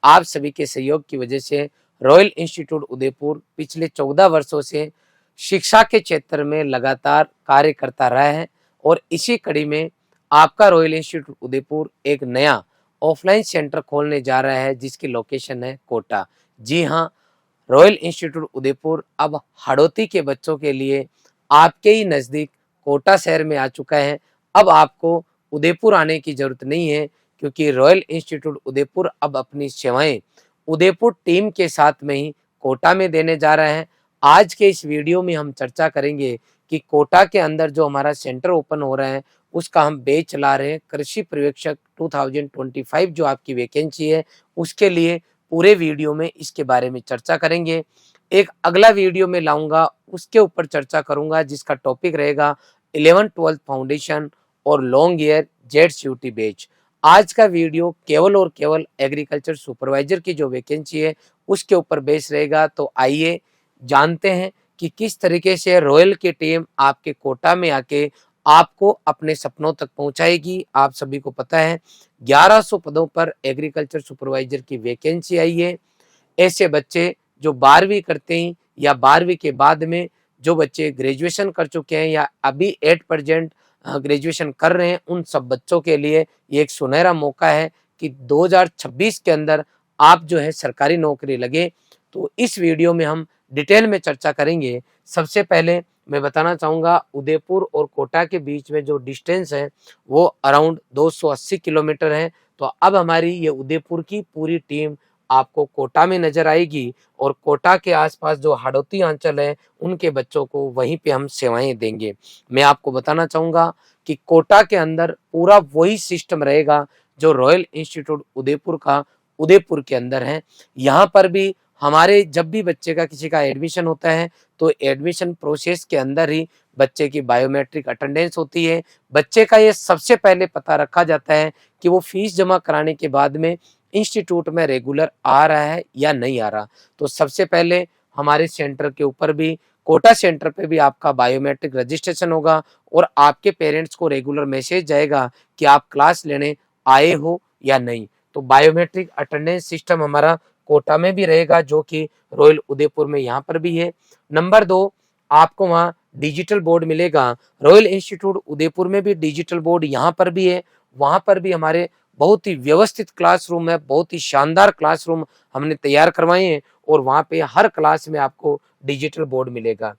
आप सभी के सहयोग की वजह से रॉयल इंस्टीट्यूट उदयपुर पिछले 14 वर्षों से शिक्षा के क्षेत्र में लगातार कार्य करता रहा है और इसी कड़ी में आपका रॉयल इंस्टीट्यूट उदयपुर एक नया ऑफलाइन सेंटर खोलने जा रहा है जिसकी लोकेशन है कोटा। जी हाँ, रॉयल इंस्टीट्यूट उदयपुर अब हड़ौती के बच्चों के लिए आपके ही नज़दीक कोटा शहर में आ चुका है। अब आपको उदयपुर आने की ज़रूरत नहीं है क्योंकि रॉयल इंस्टीट्यूट उदयपुर अब अपनी सेवाएं उदयपुर टीम के साथ में ही कोटा में देने जा रहा है। आज के इस वीडियो में हम चर्चा करेंगे कि कोटा के अंदर जो हमारा सेंटर ओपन हो रहा है उसका हम बैच चला रहे हैं। कृषि पर्यवेक्षक 2025 जो आपकी वैकेंसी है उसके लिए पूरे वीडियो में इसके बारे में चर्चा करेंगे। एक अगला वीडियो में लाऊंगा उसके ऊपर चर्चा करूंगा जिसका टॉपिक रहेगा 11th-12th फाउंडेशन और लॉन्ग ईयर जेड बैच। आज का वीडियो केवल और केवल एग्रीकल्चर सुपरवाइजर की जो वैकेंसी है उसके ऊपर बेस रहेगा। तो आइए जानते हैं कि किस तरीके से रॉयल की टीम आपके कोटा में आके आपको अपने सपनों तक पहुंचाएगी। आप सभी को पता है 1100 पदों पर एग्रीकल्चर सुपरवाइजर की वैकेंसी आई है। ऐसे बच्चे जो 12वीं करते हैं या 12वीं के बाद में जो बच्चे ग्रेजुएशन कर चुके हैं या अभी एट प्रेजेंट ग्रेजुएशन कर रहे हैं उन सब बच्चों के लिए ये एक सुनहरा मौका है कि 2026 के अंदर आप जो है सरकारी नौकरी लगे। तो इस वीडियो में हम डिटेल में चर्चा करेंगे। सबसे पहले मैं बताना चाहूँगा उदयपुर और कोटा के बीच में जो डिस्टेंस है वो अराउंड 280 किलोमीटर है। तो अब हमारी ये उदयपुर की पूरी टीम आपको कोटा में नजर आएगी और कोटा के आसपास जो हाड़ौती अंचल है उनके बच्चों को वहीं पे हम सेवाएं देंगे। मैं आपको बताना चाहूँगा कि कोटा के अंदर पूरा वही सिस्टम रहेगा जो रॉयल इंस्टीट्यूट उदयपुर का उदयपुर के अंदर है। यहाँ पर भी हमारे जब भी बच्चे का किसी का एडमिशन होता है तो एडमिशन प्रोसेस के अंदर ही बच्चे की बायोमेट्रिक अटेंडेंस होती है। बच्चे का ये सबसे पहले पता रखा जाता है कि वो फीस जमा कराने के बाद में इंस्टीट्यूट में रेगुलर आ रहा है या नहीं आ रहा। तो सबसे पहले हमारे सेंटर के ऊपर भी कोटा सेंटर पे भी आपका बायोमेट्रिक रजिस्ट्रेशन होगा और आपके पेरेंट्स को रेगुलर मैसेज जाएगा कि आप क्लास लेने आए हो या नहीं। तो बायोमेट्रिक अटेंडेंस सिस्टम हमारा कोटा में भी रहेगा जो कि रॉयल उदयपुर में यहाँ पर भी है। नंबर 2, आपको वहाँ डिजिटल बोर्ड मिलेगा। रॉयल इंस्टीट्यूट उदयपुर में भी डिजिटल बोर्ड यहाँ पर भी है। वहाँ पर भी हमारे बहुत ही व्यवस्थित क्लासरूम है, बहुत ही शानदार क्लासरूम हमने तैयार करवाए हैं और वहाँ पे हर क्लास में आपको डिजिटल बोर्ड मिलेगा।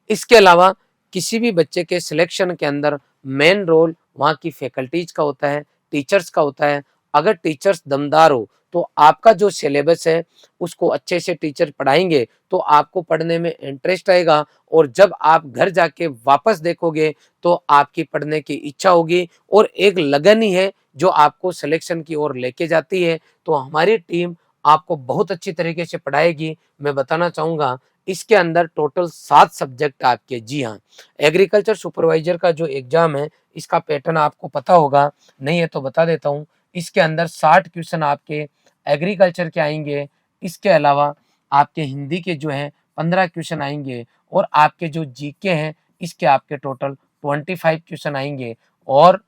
इसके अलावा किसी भी बच्चे के सिलेक्शन के अंदर मेन रोल वहाँ की फैकल्टीज का होता है, टीचर्स का होता है। अगर टीचर्स दमदार हो तो आपका जो सिलेबस है उसको अच्छे से टीचर पढ़ाएंगे तो आपको पढ़ने में इंटरेस्ट आएगा और जब आप घर जाके वापस देखोगे तो आपकी पढ़ने की इच्छा होगी और एक लगन ही है जो आपको सिलेक्शन की ओर लेके जाती है। तो हमारी टीम आपको बहुत अच्छी तरीके से पढ़ाएगी। मैं बताना चाहूँगा इसके अंदर टोटल 7 सब्जेक्ट आपके। जी हाँ, एग्रीकल्चर सुपरवाइजर का जो एग्जाम है इसका पैटर्न आपको पता होगा, नहीं है तो बता देता हूँ। इसके अंदर 60 क्वेश्चन आपके एग्रीकल्चर के आएंगे। इसके अलावा आपके हिंदी के जो हैं 15 क्वेश्चन आएंगे और आपके जो जीके हैं इसके आपके टोटल 25 क्वेश्चन आएंगे। और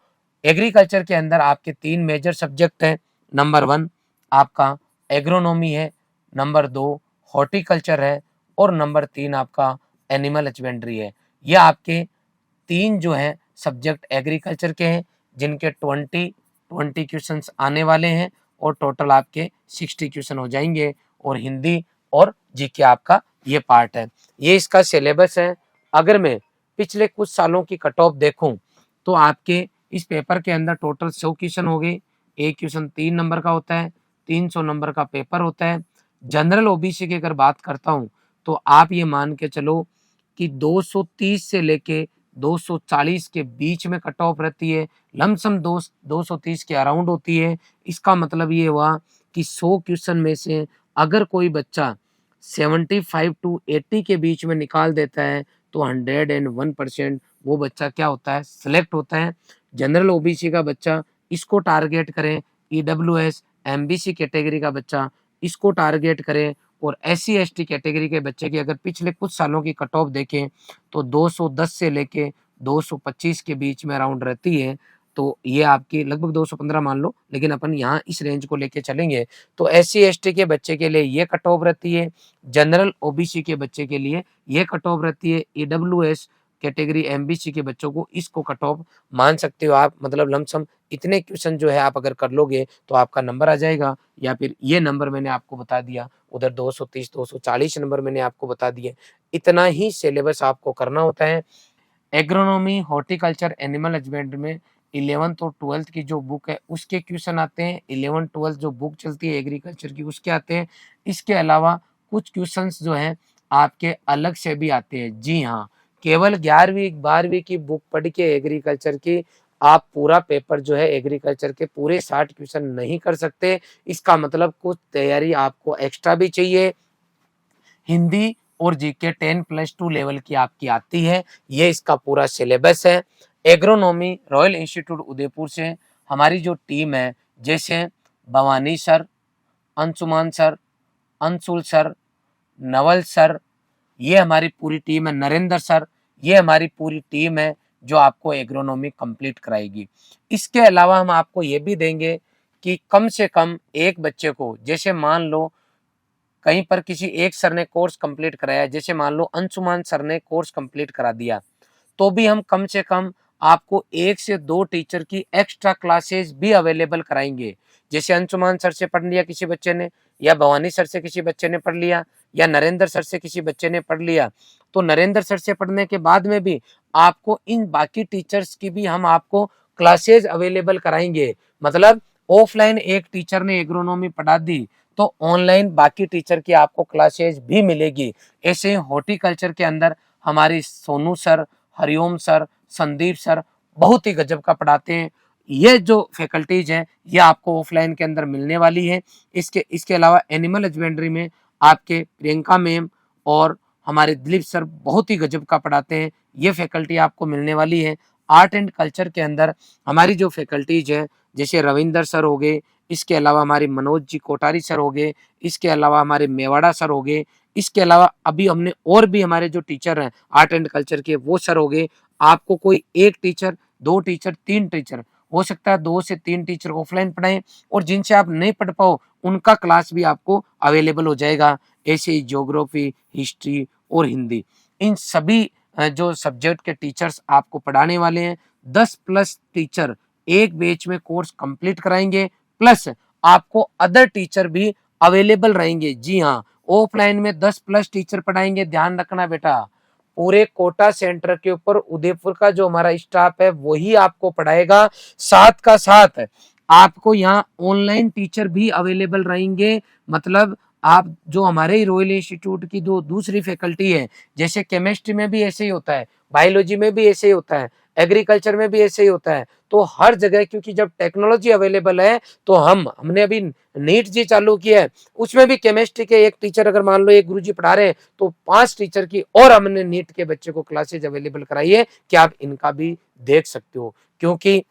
एग्रीकल्चर के अंदर आपके 3 मेजर सब्जेक्ट हैं। नंबर 1 आपका एग्रोनॉमी है, नंबर 2 हॉर्टिकल्चर है और नंबर 3 आपका एनिमल हस्बेंड्री है। ये आपके 3 जो हैं सब्जेक्ट एग्रीकल्चर के हैं जिनके 20 क्वेश्चंस आने वाले हैं और टोटल आपके 60 क्वेश्चन हो जाएंगे। और हिंदी और जीके आपका ये पार्ट है। ये इसका सिलेबस है। अगर मैं पिछले कुछ सालों की कट ऑफ देखूं तो आपके इस पेपर के अंदर टोटल 100 क्वेश्चन हो गए। एक क्वेश्चन 3 नंबर का होता है, 300 नंबर का पेपर होता है। जनरल ओबीसी की अगर बात करता हूं तो आप ये मान के चलो कि 230 से लेके 240 के बीच में कट ऑफ रहती है। लमसम 230 के अराउंड होती है। इसका मतलब ये हुआ कि 100 क्वेश्चन में से अगर कोई बच्चा 75 टू 80 के बीच में निकाल देता है तो 101% वो बच्चा क्या होता है, सिलेक्ट होता है। जनरल ओबीसी का बच्चा इसको टारगेट करें, ईडब्ल्यूएस एमबीसी कैटेगरी का बच्चा इसको टारगेट करें और एससी एसटी कैटेगरी के बच्चे की अगर पिछले कुछ सालों की कट ऑफ देखें तो 210 से लेके 225 के बीच में अराउंड रहती है। तो ये आपकी लगभग 215 मान लो, लेकिन अपन यहाँ इस रेंज को लेके चलेंगे तो SC/ST के बच्चे के लिए ये कट ऑफ रहती है, जनरल OBC के बच्चे के लिए ये कट ऑफ रहती है, EWS कैटेगरी MBC के बच्चों को इसको कट ऑफ मान सकते हो आप, मतलब लमसम इतने क्वेश्चन जो है आप अगर कर लोगे तो आपका नंबर आ जाएगा। या फिर ये नंबर मैंने आपको बता दिया, उधर 230 240 नंबर मैंने आपको बता दिए। इतना ही सिलेबस आपको करना होता है। एग्रोनॉमी, हॉर्टिकल्चर, एनिमल हस्बेंड्री में 11th और 12th की जो बुक है उसके क्वेश्चन आते हैं, 11th-12th जो बुक चलती है एग्रीकल्चर की उसके आते हैं। इसके अलावा कुछ क्वेश्चंस जो हैं आपके अलग से भी आते हैं। जी हाँ, केवल 11वीं 12वीं की बुक पढ़ के एग्रीकल्चर की आप पूरा पेपर जो है एग्रीकल्चर के पूरे 60 क्वेश्चन नहीं कर सकते। इसका मतलब कुछ तैयारी आपको एक्स्ट्रा भी चाहिए। हिंदी और जीके 10+2 लेवल की आपकी आती है, ये इसका पूरा सिलेबस है। एग्रोनॉमी रॉयल इंस्टीट्यूट उदयपुर से हमारी जो टीम है, जैसे Bhavani sir, Anshuman sir, Anshul sir, Naval sir, ये हमारी पूरी टीम है, नरेंद्र सर, ये हमारी पूरी टीम है जो आपको एग्रोनॉमी कंप्लीट कराएगी। इसके अलावा हम आपको ये भी देंगे कि कम से कम एक बच्चे को, जैसे मान लो कहीं पर किसी एक सर ने कोर्स कंप्लीट कराया, जैसे मान लो अंशुमान सर ने कोर्स कंप्लीट करा दिया, तो भी हम कम से कम आपको 1 से 2 टीचर की एक्स्ट्रा क्लासेस भी अवेलेबल कराएंगे। जैसे अंशुमान सर से पढ़ लिया किसी बच्चे ने, या भवानी सर से किसी बच्चे ने पढ़ लिया, या नरेंद्र सर से किसी बच्चे ने पढ़ लिया, तो नरेंद्र सर से पढ़ने के बाद में भी आपको इन बाकी टीचर्स की भी हम आपको क्लासेस अवेलेबल कराएंगे। मतलब ऑफलाइन एक टीचर ने एग्रोनॉमी पढ़ा दी तो ऑनलाइन बाकी टीचर की आपको क्लासेस भी मिलेगी। ऐसे हॉर्टिकल्चर के अंदर हमारी Sonu sir, Hariom sir, Sandeep sir बहुत ही गजब का पढ़ाते हैं। ये जो फैकल्टीज हैं ये आपको ऑफलाइन के अंदर मिलने वाली है। इसके अलावा एनिमल हस्बेंड्री में आपके प्रियंका मैम और हमारे दिलीप सर बहुत ही गजब का पढ़ाते हैं, ये फैकल्टी आपको मिलने वाली है। आर्ट एंड कल्चर के अंदर हमारी जो फैकल्टीज है, जैसे रविंदर सर हो गए, इसके अलावा हमारे मनोज जी कोठारी सर हो गए, इसके अलावा हमारे मेवाड़ा सर हो गए, इसके अलावा अभी हमने और भी हमारे जो टीचर हैं आर्ट एंड कल्चर के वो सर हो गए। आपको कोई एक टीचर, 2 टीचर, 3 टीचर, हो सकता है 2 से 3 टीचर ऑफलाइन पढ़ाएं, और जिनसे आप नहीं पढ़ पाओ उनका क्लास भी आपको अवेलेबल हो जाएगा। ऐसे ही ज्योग्राफी, हिस्ट्री और हिंदी, इन सभी जो सब्जेक्ट के टीचर्स आपको पढ़ाने वाले हैं। 10+ टीचर एक बैच में कोर्स कंप्लीट कराएंगे, प्लस आपको अदर टीचर भी अवेलेबल रहेंगे। जी हाँ, ऑफलाइन में 10+ टीचर पढ़ाएंगे। ध्यान रखना बेटा, पूरे कोटा सेंटर के ऊपर उदयपुर का जो हमारा स्टाफ है वही आपको पढ़ाएगा। साथ का साथ आपको यहाँ ऑनलाइन टीचर भी अवेलेबल रहेंगे। मतलब आप जो हमारे रॉयल इंस्टीट्यूट की जो दूसरी फैकल्टी है, जैसे केमिस्ट्री में भी ऐसे ही होता है, बायोलॉजी में भी ऐसे ही होता है, एग्रीकल्चर में भी ऐसे ही होता है, तो हर जगह क्योंकि जब टेक्नोलॉजी अवेलेबल है तो हमने अभी नीट जी चालू किया है, उसमें भी केमिस्ट्री के एक टीचर अगर मान लो एक गुरुजी पढ़ा रहे हैं तो 5 टीचर की और हमने नीट के बच्चे को क्लासेज अवेलेबल कराई है कि आप इनका भी देख सकते हो। क्योंकि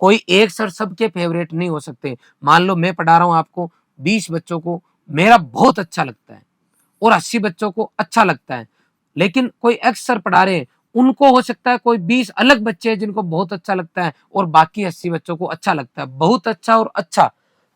कोई एक सर सबके फेवरेट नहीं हो सकते। मान लो मैं पढ़ा रहा हूँ आपको, 20 बच्चों को मेरा बहुत अच्छा लगता है और 80 बच्चों को अच्छा लगता है, लेकिन कोई एक्स सर पढ़ा रहे हैं, उनको हो सकता है कोई 20 अलग बच्चे हैं जिनको बहुत अच्छा लगता है और बाकी 80 बच्चों को अच्छा लगता है। बहुत अच्छा और अच्छा,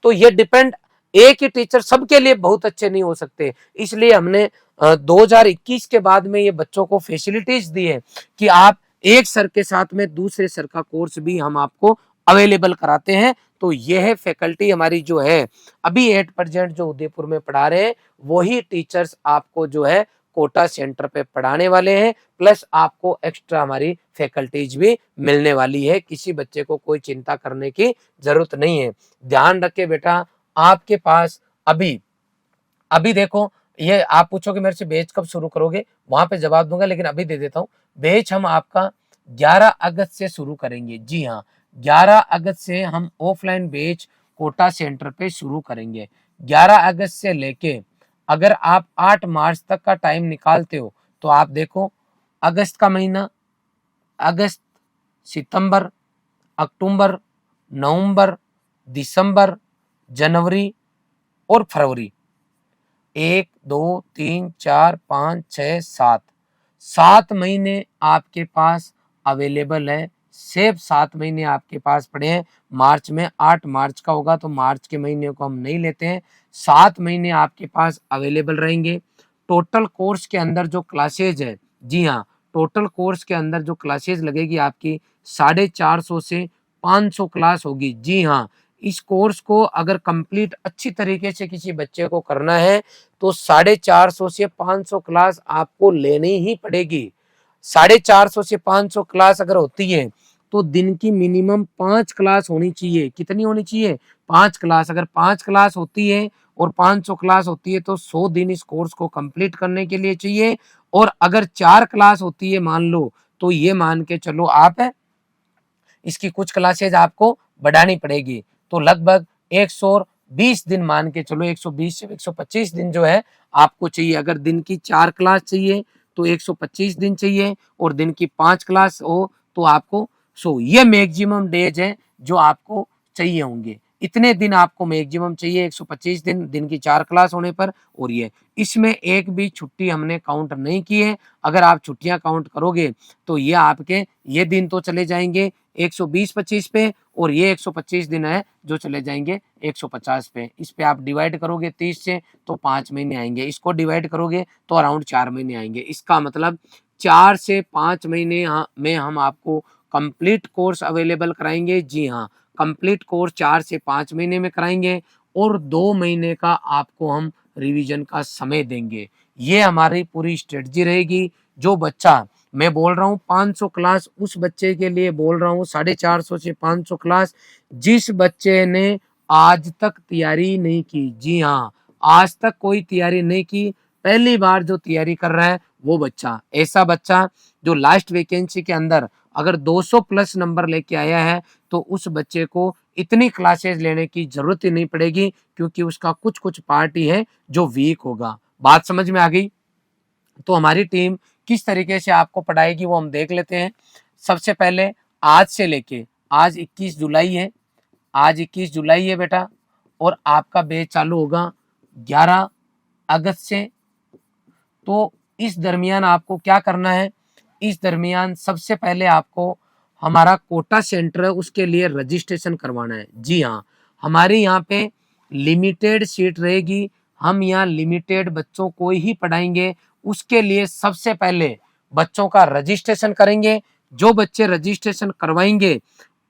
तो ये डिपेंड, एक ही टीचर सबके लिए बहुत अच्छे नहीं हो सकते। इसलिए हमने 2021 के बाद में ये बच्चों को फैसिलिटीज दी है कि आप एक सर के साथ में दूसरे सर का कोर्स भी हम आपको अवेलेबल कराते हैं। तो यह फैकल्टी हमारी जो है अभी एट प्रेजेंट जो उदयपुर में पढ़ा रहे हैं वही टीचर्स आपको जो है कोटा सेंटर पे पढ़ाने वाले हैं, प्लस आपको एक्स्ट्रा हमारी फैकल्टीज भी मिलने वाली है। किसी बच्चे को कोई चिंता करने की जरूरत नहीं है। ध्यान रखे बेटा, आपके पास अभी अभी देखो, ये आप पूछोगे मेरे से बैच कब शुरू करोगे, वहां पे जवाब दूंगा, लेकिन अभी दे देता हूँ। बैच हम आपका 11 अगस्त से शुरू करेंगे। जी हाँ, 11 अगस्त से हम ऑफलाइन बैच कोटा सेंटर पे शुरू करेंगे। 11 अगस्त से लेके अगर आप 8 मार्च तक का टाइम निकालते हो तो आप देखो, अगस्त का महीना, अगस्त, सितंबर, अक्टूबर, नवंबर, दिसंबर, जनवरी और फरवरी, 1 2 3 4 5 6 7, 7 महीने आपके पास अवेलेबल है सिर्फ 7 महीने आपके पास पड़े हैं। मार्च में 8 मार्च का होगा तो मार्च के महीने को हम नहीं लेते हैं, 7 महीने आपके पास अवेलेबल रहेंगे। टोटल कोर्स के अंदर जो क्लासेज है, जी हाँ, टोटल कोर्स के अंदर जो क्लासेज लगेगी आपकी 450 से 500 क्लास होगी। जी हाँ, इस कोर्स को अगर कंप्लीट अच्छी तरीके से किसी बच्चे को करना है तो 450 से 500 क्लास आपको लेनी ही पड़ेगी। 450 से 500 क्लास अगर होती है तो दिन की मिनिमम 5 क्लास होनी चाहिए। कितनी होनी चाहिए? 5 क्लास। अगर 5 क्लास होती है और 500 क्लास होती है तो 100 दिन इस कोर्स को कंप्लीट करने के लिए चाहिए। और अगर 4 क्लास होती है मान लो, तो ये मान के चलो आप इसकी कुछ क्लासेज आपको बढ़ानी पड़ेगी। तो लगभग 120 दिन मान के चलो, 120 से 125 दिन जो है आपको चाहिए। अगर दिन की 4 क्लास चाहिए तो 125 दिन चाहिए, और दिन की 5 क्लास हो तो आपको 100। ये मैक्सिमम डेज है जो आपको चाहिए होंगे। इतने दिन आपको मैक्सिमम चाहिए, 125 दिन, दिन की 4 क्लास होने पर। और ये इसमें एक भी छुट्टी हमने काउंट नहीं की है। अगर आप छुट्टियां काउंट करोगे तो ये आपके ये दिन तो चले जाएंगे 120-25 पे, और ये 125 दिन है जो चले जाएंगे 150 पे। इस पे आप डिवाइड करोगे 30 से तो 5 महीने आएंगे। इसको डिवाइड करोगे तो अराउंड 4 महीने आएंगे। इसका मतलब 4 से 5 महीने में हम आपको कंप्लीट कोर्स अवेलेबल कराएंगे। जी हाँ, कंप्लीट कोर्स 4 से 5 महीने में कराएंगे, और 2 महीने का आपको हम रिवीजन का समय देंगे। ये हमारी पूरी स्ट्रेटजी रहेगी। जो बच्चा, मैं बोल रहा हूँ 500 क्लास उस बच्चे के लिए बोल रहा हूँ, 450 से 500 क्लास जिस बच्चे ने आज तक तैयारी नहीं की। जी हाँ, आज तक कोई तैयारी नहीं की, पहली बार जो तैयारी कर रहा है वो बच्चा, ऐसा बच्चा जो लास्ट वैकेंसी के अंदर अगर 200 प्लस नंबर लेके आया है तो उस बच्चे को इतनी क्लासेस लेने की जरूरत ही नहीं पड़ेगी, क्योंकि उसका कुछ कुछ पार्ट ही है जो वीक होगा। बात समझ में आ गई? तो हमारी टीम किस तरीके से आपको पढ़ाएगी वो हम देख लेते हैं। सबसे पहले आज से लेके, आज 21 जुलाई है, आज 21 जुलाई है बेटा, और आपका बैच चालू होगा 11 अगस्त से। तो इस दरमियान आपको क्या करना है? इस दरमियान सबसे पहले आपको हमारा कोटा सेंटर है उसके लिए रजिस्ट्रेशन करवाना है। जी हाँ, हमारे यहाँ पे लिमिटेड सीट रहेगी, हम यहाँ लिमिटेड बच्चों को ही पढ़ाएंगे। उसके लिए सबसे पहले बच्चों का रजिस्ट्रेशन करेंगे। जो बच्चे रजिस्ट्रेशन करवाएंगे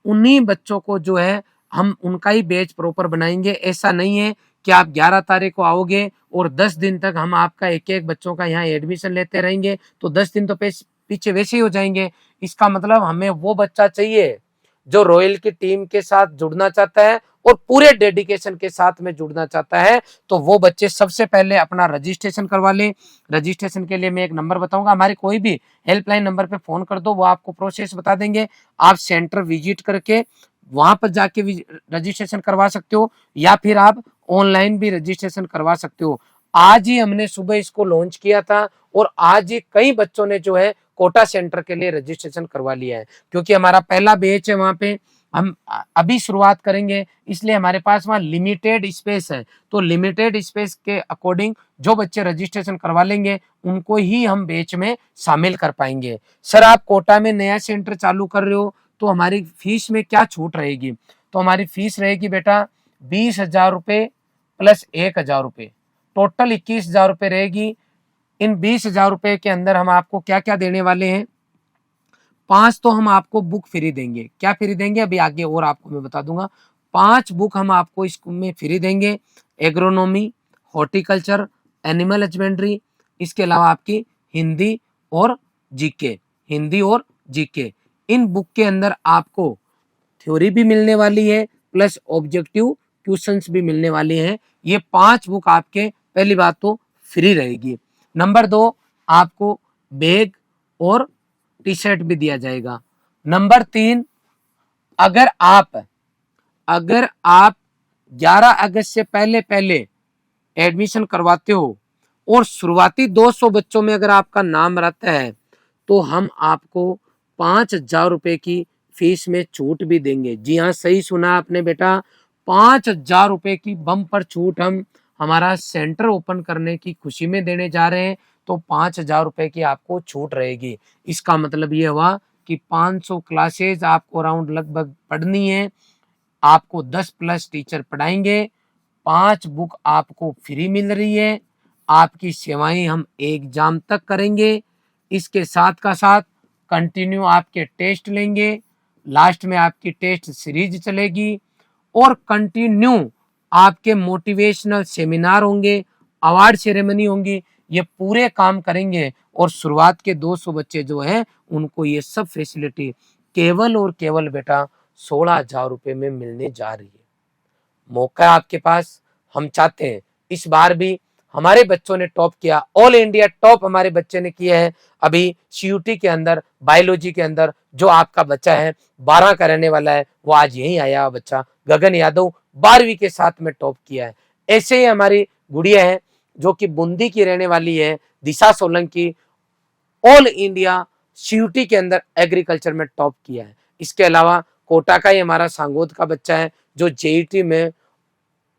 उन्हीं बच्चों को जो है हम उनका ही बैच प्रॉपर बनाएंगे। ऐसा नहीं है कि आप 11 तारीख को आओगे और 10 दिन तक हम आपका एक एक बच्चों का यहाँ एडमिशन लेते रहेंगे, तो 10 दिन तो पीछे वैसे ही हो जाएंगे। इसका मतलब हमें वो बच्चा चाहिए जो रॉयल की टीम के साथ जुड़ना चाहता है और पूरे डेडिकेशन के साथ में जुड़ना चाहता है। तो वो बच्चे सबसे पहले अपना रजिस्ट्रेशन करवा लें। रजिस्ट्रेशन के लिए मैं एक नंबर बताऊंगा, हमारे कोई भी हेल्पलाइन नंबर पे फोन कर दो, वो आपको प्रोसेस बता देंगे। आप सेंटर विजिट करके वहां पर जाके भी रजिस्ट्रेशन करवा सकते हो, या फिर आप ऑनलाइन भी रजिस्ट्रेशन करवा सकते हो। आज ही हमने सुबह इसको लॉन्च किया था, और आज ही कई बच्चों ने जो है कोटा सेंटर के लिए रजिस्ट्रेशन करवा लिया है, क्योंकि हमारा पहला बैच है, वहां पे हम अभी शुरुआत करेंगे, इसलिए हमारे पास वहाँ लिमिटेड स्पेस है। तो लिमिटेड स्पेस के अकॉर्डिंग जो बच्चे रजिस्ट्रेशन करवा लेंगे उनको ही हम बैच में शामिल कर पाएंगे। सर आप कोटा में नया सेंटर चालू कर रहे हो तो हमारी फीस में क्या छूट रहेगी? तो हमारी फीस रहेगी बेटा 20,000 रुपये प्लस 1,000 रुपये, टोटल 21,000 रुपये रहेगी। इन 20,000 रुपये के अंदर हम आपको क्या क्या देने वाले हैं? 5 तो हम आपको बुक फ्री देंगे। क्या फ्री देंगे अभी आगे और आपको मैं बता दूंगा। 5 बुक हम आपको इसमें फ्री देंगे, एग्रोनॉमी, हॉर्टिकल्चर, एनिमल हस्बेंड्री, इसके अलावा आपकी हिंदी और जीके, हिंदी और जीके। इन बुक के अंदर आपको थ्योरी भी मिलने वाली है प्लस ऑब्जेक्टिव क्वेश्चंस भी मिलने वाले हैं। ये 5 बुक आपके पहली बात तो फ्री रहेगी। नंबर 2, आपको बैग और टी शर्ट भी दिया जाएगा। नंबर 3, अगर आप 11 अगस्त से पहले पहले एडमिशन करवाते हो और शुरुआती 200 बच्चों में अगर आपका नाम रहता है तो हम आपको 5,000 रुपए की फीस में छूट भी देंगे। जी हाँ, सही सुना आपने बेटा, 5,000 रुपए की बम्पर छूट हम हमारा सेंटर ओपन करने की खुशी में देने जा रहे हैं। तो 5,000 रुपए की आपको छूट रहेगी। इसका मतलब ये हुआ कि 500 क्लासेज आपको अराउंड लगभग पढ़नी है। आपको 10 प्लस टीचर पढ़ाएंगे, 5 बुक आपको फ्री मिल रही है। आपकी सेवाएं हम एग्जाम तक करेंगे। इसके साथ का साथ कंटिन्यू आपके टेस्ट लेंगे, लास्ट में आपकी टेस्ट सीरीज चलेगी और कंटिन्यू आपके मोटिवेशनल सेमिनार होंगे, अवार्ड सेरेमनी होंगी। ये पूरे काम करेंगे और शुरुआत के 200 बच्चे जो हैं उनको ये सब फैसिलिटी केवल और केवल बेटा 16,000 रुपए में मिलने जा रही है। मौका है आपके पास। हम चाहते हैं इस बार भी हमारे बच्चों ने टॉप किया, ऑल इंडिया टॉप हमारे बच्चे ने किया है। अभी सीयूटी के अंदर बायोलॉजी के अंदर जो आपका बच्चा है 12 का रहने वाला है, वो आज यहीं आया बच्चा गगन यादव 12वीं के साथ में टॉप किया है। ऐसे ही हमारी गुड़िया है जो कि बूंदी की रहने वाली है, दिशा सोलंकी, ऑल इंडिया सीयूटी के अंदर एग्रीकल्चर में टॉप किया है। इसके अलावा कोटा का ही हमारा सांगोद का बच्चा है जो जेईटी में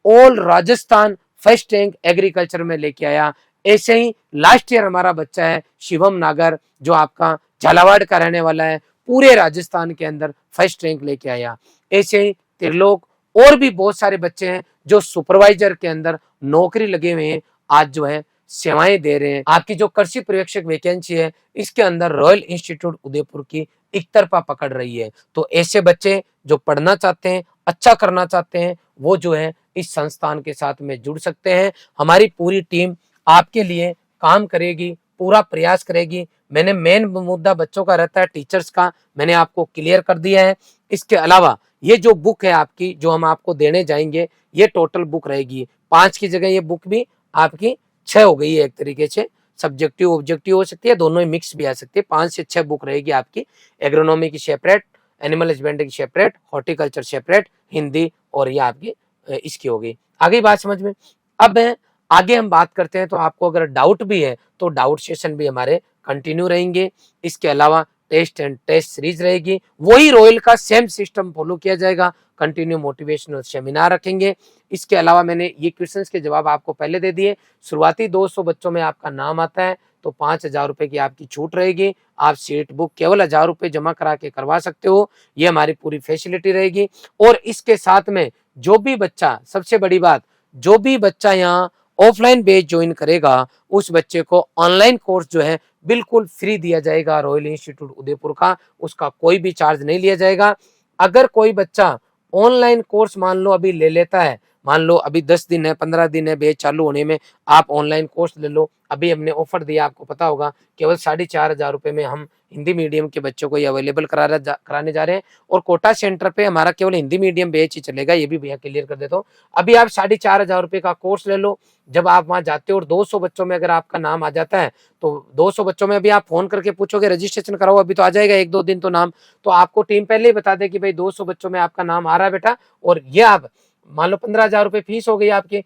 all Rajasthan first rank agriculture में लेके आया। ऐसे ही लास्ट ईयर हमारा बच्चा है शिवम नागर जो आपका झालावाड़ का रहने वाला है, पूरे राजस्थान के अंदर फर्स्ट रैंक लेके आया। ऐसे ही त्रिलोक और भी बहुत सारे बच्चे हैं जो सुपरवाइजर के अंदर नौकरी लगे हुए हैं, आज जो है सेवाएं दे रहे हैं। आपकी जो कृषि पर्यवेक्षक वैकेंसी है इसके अंदर रॉयल इंस्टीट्यूट उदयपुर की एक तरफा पकड़ रही है। तो ऐसे बच्चे जो पढ़ना चाहते हैं, अच्छा करना चाहते हैं, वो जो है इस संस्थान के साथ में जुड़ सकते हैं। हमारी पूरी टीम आपके लिए काम करेगी, पूरा प्रयास करेगी। मैंने मेन मुद्दा बच्चों का रहता है, टीचर्स का मैंने आपको क्लियर कर दिया है। इसके अलावा ये जो बुक है आपकी जो हम आपको देने जाएंगे, ये टोटल बुक रहेगी 5 की जगह ये बुक भी आपकी 6 हो गई है। एक तरीके से सब्जेक्टिव ऑब्जेक्टिव हो सकती है, दोनों ही मिक्स भी आ सकती है। 5 से 6 बुक रहेगी आपकी, एग्रोनॉमी की सेपरेट, एनिमल हस्बेंड्री की सेपरेट, हॉर्टिकल्चर सेपरेट, हिंदी और ये आपकी इसकी हो गई। आगे बात समझ में। अब आगे हम बात करते हैं तो आपको अगर डाउट भी है तो डाउट सेशन भी हमारे कंटिन्यू रहेंगे। इसके अलावा टेस्ट एंड टेस्ट सीरीज रहेगी, वही रॉयल का सेम सिस्टम फॉलो किया जाएगा। कंटिन्यू मोटिवेशनल सेमिनार रखेंगे। इसके अलावा मैंने ये क्वेश्चंस के जवाब आपको पहले दे दिए। शुरुआती 200 बच्चों में आपका नाम आता है तो 5,000 रुपए की आपकी छूट रहेगी। आप सीट बुक केवल 1,000 रुपए जमा करा के करवा सकते हो, ये हमारी पूरी फैसिलिटी रहेगी। और इसके साथ में जो भी बच्चा, सबसे बड़ी बात, जो भी बच्चा यहाँ ऑफलाइन बैच ज्वाइन करेगा उस बच्चे को ऑनलाइन कोर्स जो है बिल्कुल फ्री दिया जाएगा रॉयल इंस्टीट्यूट उदयपुर का, उसका कोई भी चार्ज नहीं लिया जाएगा। अगर कोई बच्चा ऑनलाइन कोर्स मान लो अभी ले लेता है, मान लो अभी 10 दिन है, 15 दिन है बैच चालू होने में, आप ऑनलाइन कोर्स ले लो। अभी हमने ऑफर दिया, आपको पता होगा, केवल 4,500 रुपए में हम हिंदी मीडियम के बच्चों को ये अवेलेबल कराने जा रहे हैं। और कोटा सेंटर पे हमारा केवल हिंदी मीडियम बैच ही चलेगा, ये भी भैया क्लियर कर देता हूँ। अभी आप 4,500 रुपए का कोर्स ले लो। जब आप वहां जाते हो और 200 बच्चों में अगर आपका नाम आ जाता है तो 200 बच्चों में अभी आप फोन करके पूछोगे रजिस्ट्रेशन कराओ, अभी तो आ जाएगा 1-2 दिन तो नाम, तो आपको टीम पहले ही बता दे कि भाई 200 बच्चों में आपका नाम आ रहा है बेटा, और ये आप मान लो 15,000 रुपए फीस हो गई आपकी,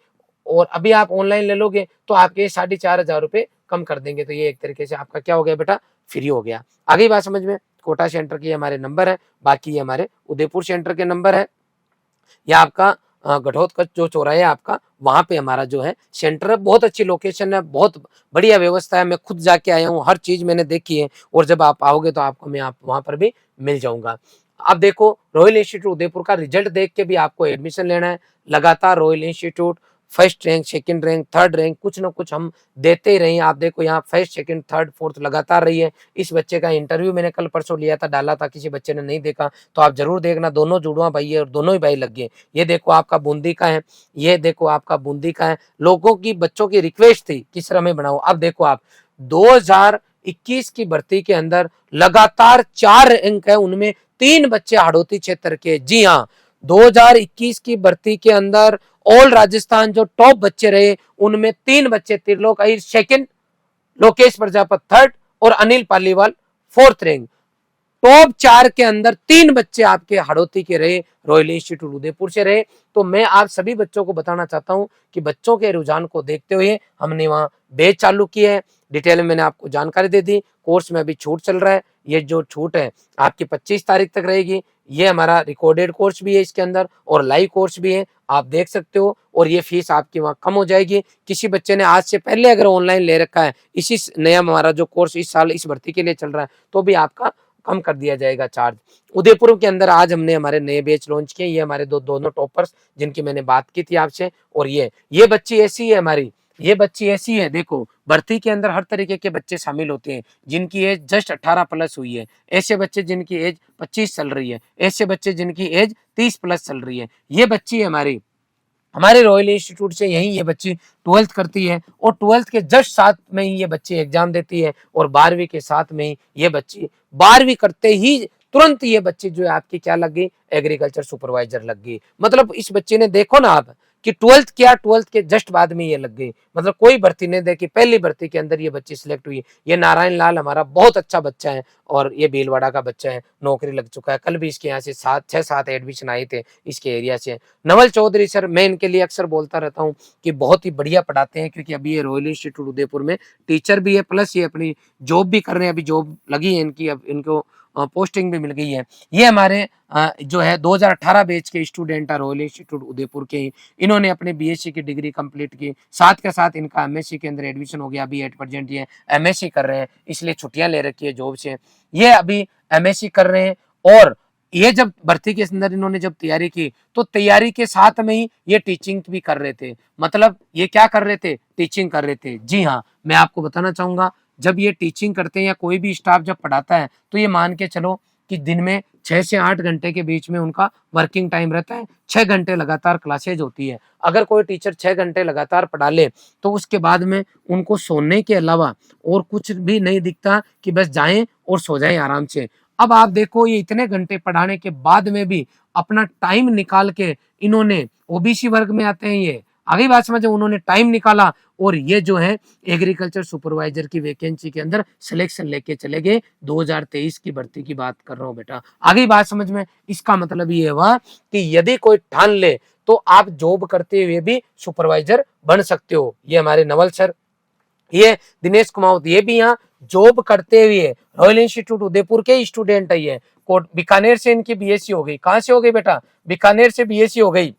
और अभी आप ऑनलाइन ले लोगे तो आपके 4,500 रुपए कम कर देंगे। तो ये एक तरीके से आपका क्या हो गया बेटा, फ्री हो गया। आगे बात समझ में। कोटा सेंटर के हमारे नंबर है, बाकी ये हमारे उदयपुर सेंटर के नंबर है। या आपका घटोत्कच जो चौराहा है आपका, वहां पे हमारा जो है सेंटर है। बहुत अच्छी लोकेशन है, बहुत बढ़िया व्यवस्था है। मैं खुद जाके आया हूँ, हर चीज मैंने देखी है, और जब आप आओगे तो आपको मैं आप वहां पर भी मिल जाऊंगा। अब देखो, रॉयल इंस्टीट्यूट उदयपुर का रिजल्ट देख के भी आपको एडमिशन लेना है। लगातार royal institute first rank, second rank, third rank, कुछ ना कुछ हम देते ही रहे हैं। आप देखो यहाँ फर्स्ट, सेकंड, थर्ड, फोर्थ लगातार रही है। इस बच्चे का इंटरव्यू मैंने कल परसों लिया था, डाला था, किसी बच्चे ने नहीं देखा तो आप जरूर देखना। दोनों जुड़वा भाई है और दोनों ही भाई लग गए। ये देखो आपका बूंदी का है, ये देखो आपका बूंदी का है। लोगों की, बच्चों की रिक्वेस्ट थी किस तरह में बनाओ। अब देखो आप 2021 की भर्ती के अंदर लगातार 4 अंक है, उनमें 3 बच्चे हाड़ौती क्षेत्र के। जी हाँ, 2021 की भर्ती के अंदर ऑल राजस्थान जो टॉप बच्चे रहे उनमें 3 बच्चे, त्रिलोक अहिर सेकंड, लोकेश प्रजापत थर्ड और Anil Paliwal fourth rank. Top 4 के अंदर 3 बच्चे आपके हाड़ौती के रहे, रॉयल इंस्टीट्यूट उदयपुर से रहे। तो मैं आप सभी बच्चों को बताना चाहता हूं कि बच्चों के रुझान को देखते हुए हमने वहां बैच चालू की है। डिटेल में मैंने आपको जानकारी दे दी। कोर्स में अभी छूट चल रहा है, ये जो छूट है आपकी 25 तारीख तक रहेगी। ये हमारा रिकॉर्डेड कोर्स भी है इसके अंदर और लाइव कोर्स भी है, आप देख सकते हो। और ये फीस आपकी वहां कम हो जाएगी। किसी बच्चे ने आज से पहले अगर ऑनलाइन ले रखा है, इसी नया हमारा जो कोर्स इस साल इस भर्ती के लिए चल रहा है, तो भी आपका कम कर दिया जाएगा चार्ज। उदयपुर के अंदर आज हमने हमारे नए बैच लॉन्च किए, ये हमारे दोनों टॉपर्स जिनकी मैंने बात की थी आपसे। और ये बच्ची ऐसी है हमारी, ये बच्ची ऐसी है, देखो भर्ती के अंदर हर तरीके के बच्चे शामिल होते हैं जिनकी एज जस्ट 18 प्लस हुई है, ऐसे बच्चे जिनकी एज 25 चल रही है, ऐसे बच्चे जिनकी एज 30 प्लस चल रही है। ये बच्ची है हमारे रॉयल इंस्टीट्यूट से यही ये बच्ची 12th करती है और 12th के जस्ट साथ में ही ये बच्ची एग्जाम देती है और 12वीं के साथ में ही ये बच्ची 12वीं करते ही तुरंत ये बच्ची जो है आपकी क्या लग गई, एग्रीकल्चर सुपरवाइजर लग गई। मतलब इस बच्चे ने देखो ना आप कि 12th किया, 12th के जस्ट बाद में ये लग गई। मतलब कोई भर्ती नहीं देखी, पहली भर्ती के अंदर ये बच्ची सिलेक्ट हुई। ये नारायण लाल हमारा बहुत अच्छा बच्चा है और ये भीलवाड़ा का बच्चा है, नौकरी लग चुका है। कल भी इसके यहाँ से 6-7 एडमिशन आए थे इसके एरिया से। नवल चौधरी सर, मैं इनके लिए अक्सर बोलता रहता हूँ कि बहुत ही बढ़िया पढ़ाते हैं, क्योंकि अभी ये रॉयल इंस्टीट्यूट उदयपुर में टीचर भी है, प्लस ये अपनी जॉब भी कर रहे हैं। अभी जॉब लगी है इनकी, अब इनको पोस्टिंग भी मिल गई है। ये हमारे जो है 2018 बैच के स्टूडेंट है रॉयल इंस्टीट्यूट उदयपुर के ही। इन्होंने अपने बीएससी की डिग्री कंप्लीट की, साथ के साथ इनका एमएससी के अंदर एडमिशन हो गया। अभी एट प्रेजेंट ये एमएससी कर रहे हैं, इसलिए छुट्टियां ले रखी है जॉब से। ये अभी एमएससी कर रहे हैं और ये जब भर्ती के अंदर इन्होंने जब तैयारी की तो तैयारी के साथ में ही ये टीचिंग भी कर रहे थे। मतलब ये क्या कर रहे थे, टीचिंग कर रहे थे। जी हाँ, मैं आपको बताना चाहूंगा, जब ये टीचिंग करते हैं या कोई भी स्टाफ जब पढ़ाता है तो ये मान के चलो कि दिन में 6 से 8 घंटे के बीच में उनका वर्किंग टाइम रहता है। 6 घंटे लगातार क्लासेज होती है। अगर कोई टीचर 6 घंटे लगातार पढ़ा ले तो उसके बाद में उनको सोने के अलावा और कुछ भी नहीं दिखता कि बस जाएं और सो जाएं आराम से। अब आप देखो, ये इतने घंटे पढ़ाने के बाद में भी अपना टाइम निकाल के इन्होंने, ओबीसी वर्ग में आते हैं ये, आगे बात समझे, उन्होंने टाइम निकाला और ये जो है एग्रीकल्चर सुपरवाइजर की वैकेंसी के अंदर सिलेक्शन लेके चले गए। 2023 की भर्ती की बात कर रहा हूं बेटा, आगे बात समझ में। इसका मतलब ये हुआ कि यदि कोई ठान ले तो आप जॉब करते हुए भी सुपरवाइजर बन सकते हो। ये हमारे नवल सर, ये दिनेश कुमार, ये भी यहाँ जॉब करते हुए रॉयल इंस्टीट्यूट उदयपुर के स्टूडेंट है। ये बीकानेर से इनकी बीएससी हो गई। कहां से हो गई बेटा, बीकानेर से बीएससी हो गई।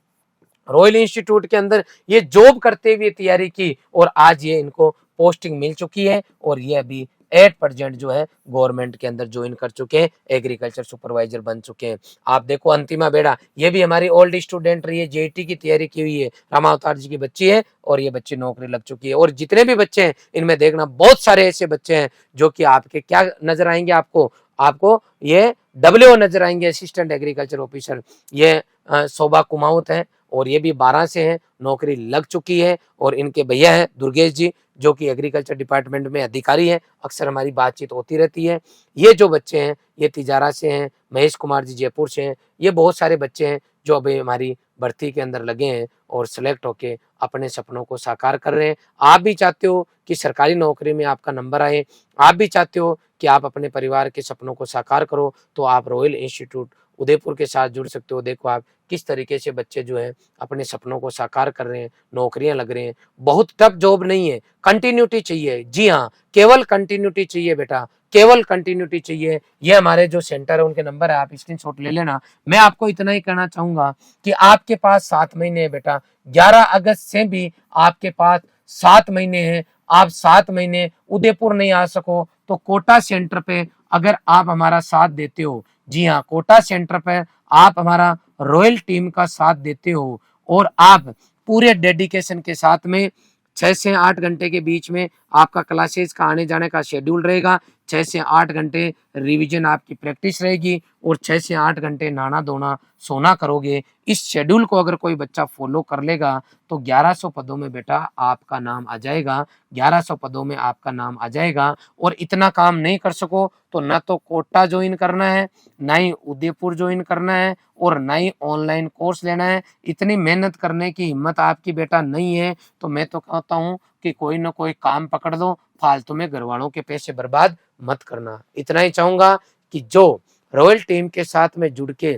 रॉयल इंस्टीट्यूट के अंदर ये जॉब करते हुए तैयारी की और आज ये इनको पोस्टिंग मिल चुकी है और ये अभी 8% जो है गवर्नमेंट के अंदर ज्वाइन कर चुके हैं, एग्रीकल्चर सुपरवाइजर बन चुके हैं। आप देखो अंतिमा बेड़ा, ये भी हमारी ओल्ड स्टूडेंट रही है, जेईटी की तैयारी की हुई है, रामा अवतार जी की बच्ची है और ये बच्ची नौकरी लग चुकी है। और जितने भी बच्चे हैं इनमें देखना बहुत सारे ऐसे बच्चे हैं जो कि आपके क्या नजर आएंगे, आपको ये डब्ल्यू नजर आएंगे, असिस्टेंट एग्रीकल्चर ऑफिसर। ये शोभा कुमाऊत है और ये भी 12 से हैं, नौकरी लग चुकी है। और इनके भैया हैं दुर्गेश जी, जो कि एग्रीकल्चर डिपार्टमेंट में अधिकारी है, अक्सर हमारी बातचीत होती रहती है। ये जो बच्चे हैं ये तिजारा से हैं, महेश कुमार जी जयपुर से हैं। ये बहुत सारे बच्चे हैं जो अभी हमारी भर्ती के अंदर लगे हैं और सिलेक्ट होके अपने सपनों को साकार कर रहे हैं। आप भी चाहते हो कि सरकारी नौकरी में आपका नंबर आए, आप भी चाहते हो कि आप अपने परिवार के सपनों को साकार करो, तो आप रॉयल इंस्टीट्यूट उदयपुर के साथ जुड़ सकते हो। देखो आप किस तरीके से बच्चे जो है अपने सपनों को साकार कर रहे हैं, नौकरियां लग रहे हैं। बहुत टफ जॉब नहीं है, कंटिन्यूटी चाहिए। जी हाँ, केवल कंटिन्यूटी चाहिए बेटा, केवल कंटिन्यूटी चाहिए। ये हमारे जो सेंटर है उनके नंबर है, आप स्क्रीनशॉट ले लेना। मैं आपको इतना ही कहना चाहूंगा कि आपके पास 7 महीने है बेटा। 11 अगस्त से भी आपके पास 7 महीने हैं। आप 7 महीने उदयपुर नहीं आ सको तो कोटा सेंटर पे अगर आप हमारा साथ देते हो, जी हाँ, कोटा सेंटर पे आप हमारा रॉयल टीम का साथ देते हो और आप पूरे डेडिकेशन के साथ में 6 से 8 घंटे के बीच में आपका क्लासेस का आने जाने का शेड्यूल रहेगा। 6 से 8 घंटे रिवीजन आपकी प्रैक्टिस रहेगी और 6 से 8 घंटे नहाना धोना सोना करोगे। इस शेड्यूल को अगर कोई बच्चा फॉलो कर लेगा तो 1100 पदों में बेटा आपका नाम आ जाएगा, 1100 पदों में आपका नाम आ जाएगा। और इतना काम नहीं कर सको तो ना तो कोटा ज्वाइन करना है, ना ही उदयपुर ज्वाइन करना है और ना ही ऑनलाइन कोर्स लेना है। इतनी मेहनत करने की हिम्मत आपकी बेटा नहीं है तो मैं तो कहता हूँ कि कोई ना कोई काम पकड़ लो, फालतू में घर वालों के पैसे बर्बाद मत करना। इतना ही चाहूंगा कि जो रॉयल टीम के साथ में जुड़ के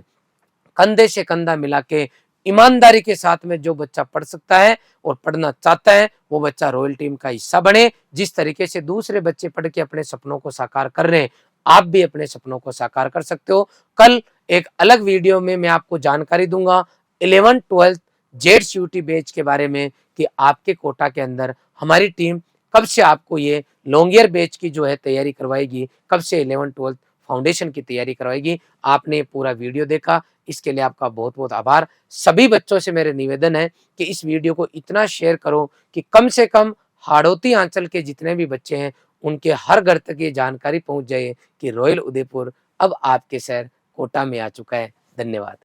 कंधे से कंधा मिला के ईमानदारी के साथ में जो बच्चा पढ़ सकता है और पढ़ना चाहता है वो बच्चा रॉयल टीम का हिस्सा बने। जिस तरीके से दूसरे बच्चे पढ़ के अपने सपनों को साकार कर रहे हैं, आप भी अपने सपनों को साकार कर सकते हो। कल एक अलग वीडियो में मैं आपको जानकारी दूंगा 11th 12th जेड बैच के बारे में कि आपके कोटा के अंदर हमारी टीम कब से आपको ये लॉन्ग ईयर बैच की जो है तैयारी करवाएगी, कब से 11th 12th फाउंडेशन की तैयारी करवाएगी। आपने पूरा वीडियो देखा, इसके लिए आपका बहुत-बहुत आभार। सभी बच्चों से मेरे निवेदन है कि इस वीडियो को इतना शेयर करो कि कम से कम हाड़ौती अंचल के जितने भी बच्चे हैं, उनके हर घर तक ये जानकारी पहुँच जाए कि रॉयल उदयपुर अब आपके शहर कोटा में आ चुका है। धन्यवाद।